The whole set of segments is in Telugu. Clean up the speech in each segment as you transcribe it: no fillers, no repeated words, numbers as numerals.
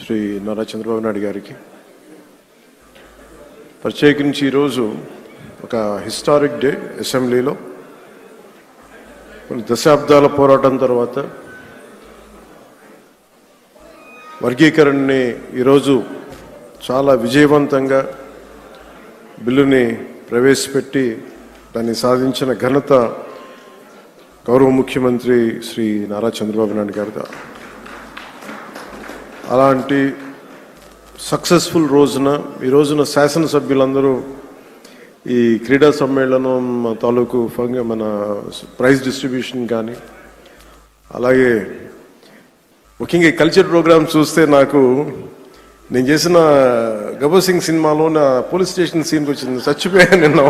శ్రీ నారా చంద్రబాబు నాయుడు గారికి ప్రత్యేకించి ఈరోజు ఒక హిస్టారిక్ డే. అసెంబ్లీలో కొన్ని దశాబ్దాల పోరాటం తర్వాత వర్గీకరణని ఈరోజు చాలా విజయవంతంగా బిల్లుని ప్రవేశపెట్టి దాన్ని సాధించిన ఘనత గౌరవ ముఖ్యమంత్రి శ్రీ నారా చంద్రబాబు నాయుడు గారిదా. అలాంటి సక్సెస్ఫుల్ రోజున ఈ రోజున శాసనసభ్యులందరూ ఈ క్రీడా సమ్మేళనం తాలూకు మన ప్రైజ్ డిస్ట్రిబ్యూషన్ కానీ అలాగే ముఖ్యంగా ఈ కల్చర్ ప్రోగ్రామ్ చూస్తే నాకు నేను చేసిన గబ్బర్ సింగ్ సినిమాలో నా పోలీస్ స్టేషన్ సీన్కి వచ్చింది. చచ్చిపోయాను నిన్న.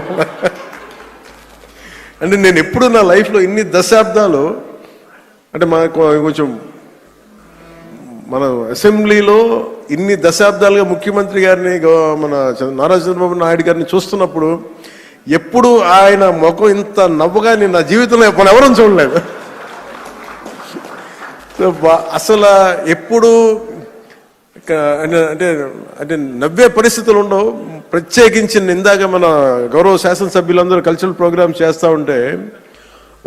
అంటే నేను ఎప్పుడు నా లైఫ్లో ఇన్ని దశాబ్దాలు అంటే మనకు కొంచెం మన అసెంబ్లీలో ఇన్ని దశాబ్దాలుగా ముఖ్యమంత్రి గారిని మన నారా చంద్రబాబు నాయుడు గారిని చూస్తున్నప్పుడు ఎప్పుడు ఆయన ముఖం ఇంత నవ్వుగా నేను నా జీవితంలో మనం ఎవరూ చూడలేదు. అసలు ఎప్పుడు అంటే అంటే నవ్వే పరిస్థితులు ఉండవు. ప్రత్యేకించి ఇందాక మన గౌరవ శాసనసభ్యులందరూ కల్చరల్ ప్రోగ్రామ్స్ చేస్తూ ఉంటే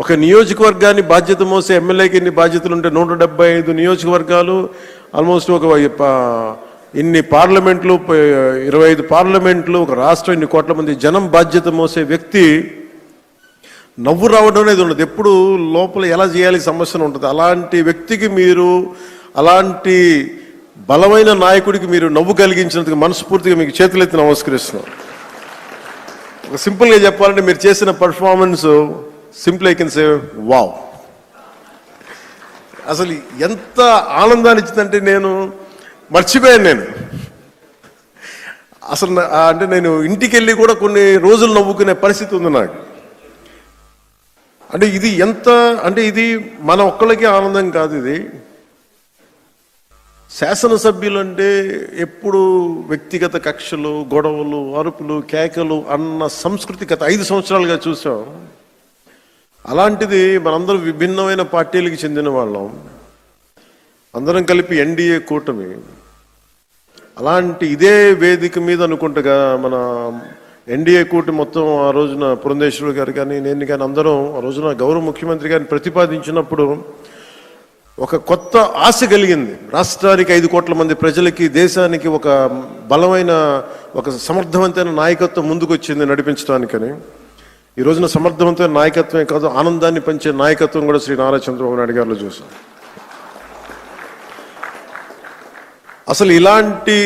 ఒక నియోజకవర్గాన్ని బాధ్యత మోసే ఎమ్మెల్యేకి ఇన్ని బాధ్యతలు ఉంటే 175 నియోజకవర్గాలు, ఆల్మోస్ట్ ఒక ఇన్ని పార్లమెంట్లు, 25 పార్లమెంట్లు, ఒక రాష్ట్రం, ఇన్ని కోట్ల మంది జనం బాధ్యత మోసే వ్యక్తి నవ్వు రావడం అనేది ఉండదు. ఎప్పుడు లోపల ఎలా చేయాలి సమస్యను ఉంటుంది. అలాంటి వ్యక్తికి మీరు, అలాంటి బలమైన నాయకుడికి మీరు నవ్వు కలిగించినందుకు మనస్ఫూర్తిగా మీకు చేతులెత్తి నమస్కరిస్తున్నాను. ఒక సింపుల్గా చెప్పాలంటే మీరు చేసిన performance simple I can say wow. అసలు ఎంత ఆనందాన్ని ఇచ్చిందంటే నేను మర్చిపోయాను. నేను అసలు అంటే నేను ఇంటికి వెళ్ళి కూడా కొన్ని రోజులు నవ్వుకునే పరిస్థితి ఉంది నాకు. అంటే ఇది ఎంత అంటే ఇది మన ఒక్కళ్ళకి ఆనందం కాదు. ఇది శాసనసభ్యులు అంటే ఎప్పుడు వ్యక్తిగత కక్షలు, గొడవలు, అరుపులు, కేకలు అన్న సంస్కృతి గత 5 సంవత్సరాలుగా చూసాం. అలాంటిది మనందరం విభిన్నమైన పార్టీలకు చెందిన వాళ్ళం, అందరం కలిపి ఎన్డీఏ కూటమి. అలాంటి ఇదే వేదిక మీద అనుకుంటగా మన ఎన్డీఏ కూటమి మొత్తం ఆ రోజున పురంధేశ్వరి గారు కానీ నేను కానీ అందరం ఆ రోజున గౌరవ ముఖ్యమంత్రి గారిని ప్రతిపాదించినప్పుడు ఒక కొత్త ఆశ కలిగింది. రాష్ట్రానికి 5 కోట్ల మంది ప్రజలకి, దేశానికి ఒక బలమైన, ఒక సమర్థవంతమైన నాయకత్వం ముందుకు వచ్చింది నడిపించడానికని. ఈ రోజున సమర్థవంతమైన నాయకత్వమే కాదు, ఆనందాన్ని పంచే నాయకత్వం కూడా శ్రీ నారా చంద్రబాబు నాయుడు గారిలో చూసాం. అసలు ఇలాంటి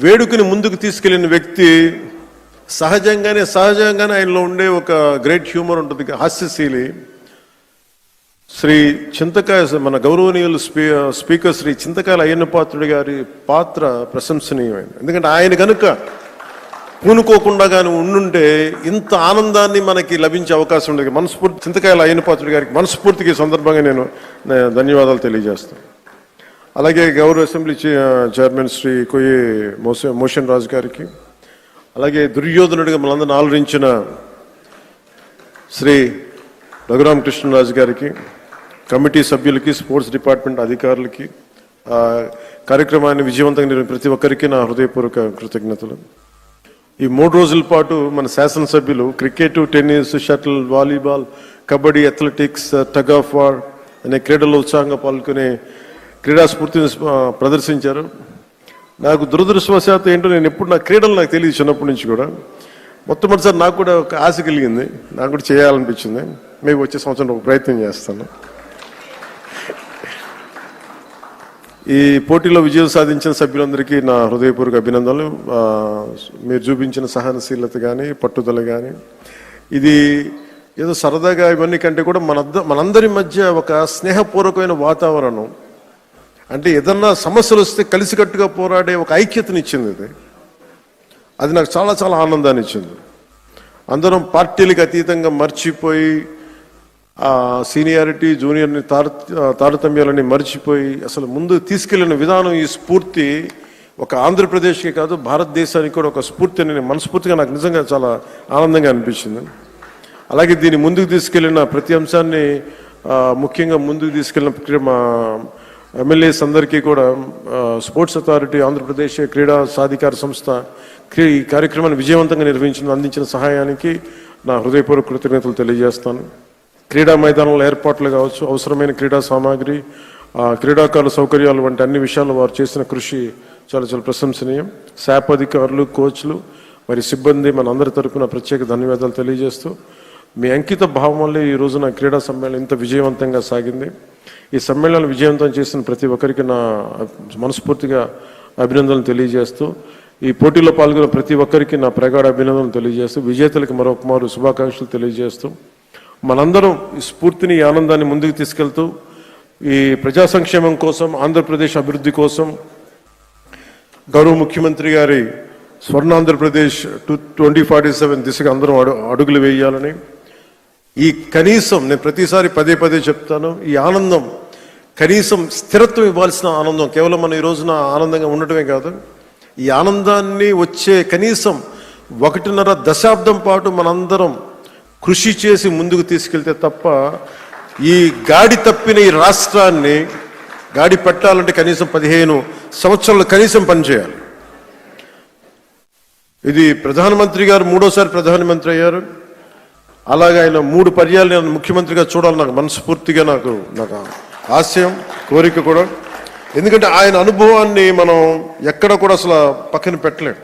వేడుకని ముందుకు తీసుకెళ్లిన వ్యక్తి సహజంగానే ఆయనలో ఉండే ఒక గ్రేట్ హ్యూమర్ ఉంటుంది, హాస్యశీలి. శ్రీ చింతకాయ మన గౌరవనీయులు స్పీకర్ శ్రీ చింతకాయల అయ్యన్న పాత్రుడి గారి పాత్ర ప్రశంసనీయమైనది. ఎందుకంటే ఆయన కనుక పూనుకోకుండా కానీ ఉండుంటే ఇంత ఆనందాన్ని మనకి లభించే అవకాశం ఉండదు. మనస్ఫూర్తి చింతకాయల అయ్యన్న పాత్రుడి గారికి మనస్ఫూర్తికి ఈ సందర్భంగా నేను ధన్యవాదాలు తెలియజేస్తాను. అలాగే గౌరవ అసెంబ్లీ చైర్మన్ శ్రీ కొయ్యి మోషన్ రాజు గారికి, అలాగే దుర్యోధనుడిగా మనందరిని ఆలోచించిన శ్రీ రఘురామకృష్ణరాజు గారికి, కమిటీ సభ్యులకి, స్పోర్ట్స్ డిపార్ట్మెంట్ అధికారులకి, కార్యక్రమాన్ని విజయవంతంగా ప్రతి ఒక్కరికి నా హృదయపూర్వక కృతజ్ఞతలు. ఈ 3 రోజుల పాటు మన శాసనసభ్యులు cricket, tennis, shuttle, volleyball, kabaddi, athletics, tug of war అనే క్రీడల్లో ఉత్సాహంగా పాల్గొనే క్రీడా స్ఫూర్తిని ప్రదర్శించారు. నాకు దురదృష్టవశాత్తు ఏంటో నేను ఎప్పుడు నా క్రీడలు నాకు తెలియదు చిన్నప్పటి నుంచి కూడా. మొట్టమొదటిసారి నాకు కూడా ఒక ఆశ కలిగింది, నాకు కూడా చేయాలనిపించింది. మేము వచ్చే సంవత్సరం ఒక ప్రయత్నం చేస్తాను. ఈ పోటీలో విజయం సాధించిన సభ్యులందరికీ నా హృదయపూర్వక అభినందనలు. మీరు చూపించిన సహనశీలత కానీ, పట్టుదల కానీ, ఇది ఏదో సరదాగా ఇవన్నీ కంటే కూడా మనందరి మధ్య ఒక స్నేహపూర్వకమైన వాతావరణం, అంటే ఏదన్నా సమస్యలు వస్తే కలిసికట్టుగా పోరాడే ఒక ఐక్యతనిచ్చింది. అది నాకు చాలా చాలా ఆనందాన్ని ఇచ్చింది. అందరం పార్టీలకు అతీతంగా మర్చిపోయి సీనియారిటీ, జూనియర్ని తారతమ్యాలని మర్చిపోయి అసలు ముందు తీసుకెళ్లిన విధానం, ఈ స్ఫూర్తి ఒక ఆంధ్రప్రదేశ్కి కాదు భారతదేశానికి కూడా ఒక స్ఫూర్తి అని మనస్ఫూర్తిగా నాకు నిజంగా చాలా ఆనందంగా అనిపించింది. అలాగే దీన్ని ముందుకు తీసుకెళ్లిన ప్రతి అంశాన్ని ముఖ్యంగా ముందుకు తీసుకెళ్లిన ఎమ్మెల్యేస్ అందరికీ కూడా స్పోర్ట్స్ అథారిటీ ఆంధ్రప్రదేశ్ క్రీడా సాధికార సంస్థ ఈ కార్యక్రమాన్ని విజయవంతంగా అందించిన సహాయానికి నా హృదయపూర్వక కృతజ్ఞతలు తెలియజేస్తాను. క్రీడా మైదానంలో ఏర్పాట్లు కావచ్చు, అవసరమైన క్రీడా సామాగ్రి, క్రీడాకారుల సౌకర్యాలు వంటి అన్ని విషయాల్లో వారు చేసిన కృషి చాలా చాలా ప్రశంసనీయం. శాప్ అధికారులు, కోచ్లు, మరి సిబ్బంది మన అందరి తరపున ప్రత్యేక ధన్యవాదాలు తెలియజేస్తూ, మీ అంకిత భావం వల్లే ఈ రోజున క్రీడా సమ్మేళనం ఇంత విజయవంతంగా సాగింది. ఈ సమ్మేళనం విజయవంతం చేసిన ప్రతి ఒక్కరికి నా మనస్ఫూర్తిగా అభినందనలు తెలియజేస్తూ, ఈ పోటీలో పాల్గొన్న ప్రతి ఒక్కరికి నా ప్రగాఢ అభినందనలు తెలియజేస్తూ, విజేతలకు మరొకమారు శుభాకాంక్షలు తెలియజేస్తూ, మనందరం ఈ స్ఫూర్తిని, ఈ ఆనందాన్ని ముందుకు తీసుకెళ్తూ ఈ ప్రజా సంక్షేమం కోసం, ఆంధ్రప్రదేశ్ అభివృద్ధి కోసం గౌరవ ముఖ్యమంత్రి గారి స్వర్ణాంధ్రప్రదేశ్ 2047 దిశగా అందరం అడుగులు వేయాలని, ఈ కనీసం నేను ప్రతిసారి పదే పదే చెప్తాను, ఈ ఆనందం కనీసం స్థిరత్వం ఇవ్వాల్సిన ఆనందం, కేవలం మనం ఈ రోజున ఆనందంగా ఉండటమే కాదు, ఈ ఆనందాన్ని వచ్చే కనీసం 1.5 దశాబ్దం పాటు మనందరం కృషి చేసి ముందుకు తీసుకెళ్తే తప్ప ఈ గాడి తప్పిన ఈ రాష్ట్రాన్ని గాడి పెట్టాలంటే కనీసం 15 సంవత్సరాలు కనీసం పనిచేయాలి. ఇది ప్రధానమంత్రి గారు 3వ ప్రధానమంత్రి అయ్యారు. అలాగే ఆయన 3 పర్యాలు నేను ముఖ్యమంత్రిగా చూడాలి, నాకు మనస్ఫూర్తిగా నాకు ఆశయం, కోరిక కూడా. ఎందుకంటే ఆయన అనుభవాన్ని మనం ఎక్కడ కూడా అసలు పక్కన పెట్టలేం.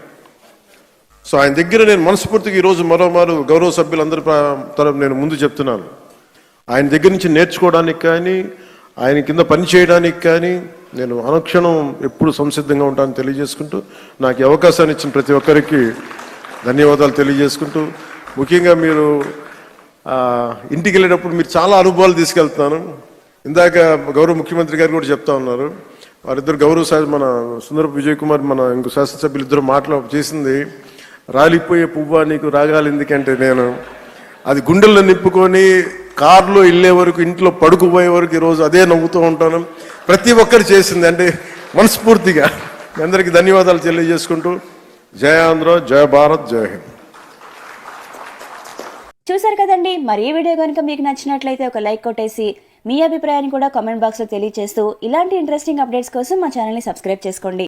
సో ఆయన దగ్గర నేను మనస్ఫూర్తిగా ఈరోజు మరోమారు గౌరవ సభ్యులందరి తరపు నేను ముందు చెప్తున్నాను, ఆయన దగ్గర నుంచి నేర్చుకోవడానికి కానీ, ఆయన కింద పని చేయడానికి కానీ నేను అనుక్షణం ఎప్పుడు సంసిద్ధంగా ఉంటానని తెలియజేసుకుంటూ, నాకు ఈ అవకాశాన్ని ఇచ్చిన ప్రతి ఒక్కరికి ధన్యవాదాలు తెలియజేసుకుంటూ, ముఖ్యంగా మీరు ఇంటికి వెళ్ళేటప్పుడు మీరు చాలా అనుభవాలు తీసుకెళ్తున్నాను. ఇందాక గౌరవ ముఖ్యమంత్రి గారు కూడా చెప్తా ఉన్నారు, వారిద్దరు మన సుందరపు విజయ్ కుమార్, మన ఇంకో శాసనసభ్యులు ఇద్దరు చేసింది, రాలిపోయే పువ్వా నీకు రాగాలి ఎందుకంటే, నేను అది గుండెల్లో నింపుకొని కారులో వెళ్ళే వరకు, ఇంట్లో పడుకుపోయే వరకు ఈరోజు అదే నవ్వుతూ ఉంటాను. ప్రతి ఒక్కరు చేసింది అంటే మనస్ఫూర్తిగా మీ అందరికీ ధన్యవాదాలు తెలియజేసుకుంటూ, జయ ఆంధ్ర, జయ భారత్, జయ హింద్. చూసారు కదండి, మరి ఈ వీడియో కనుక మీకు నచ్చినట్లయితే ఒక లైక్ కొట్టేసి మీ అభిప్రాయాన్ని కూడా కామెంట్ బాక్స్లో తెలియజేస్తూ, ఇలాంటి ఇంట్రెస్టింగ్ అప్డేట్స్ కోసం మా ఛానల్ని సబ్స్క్రైబ్ చేసుకోండి.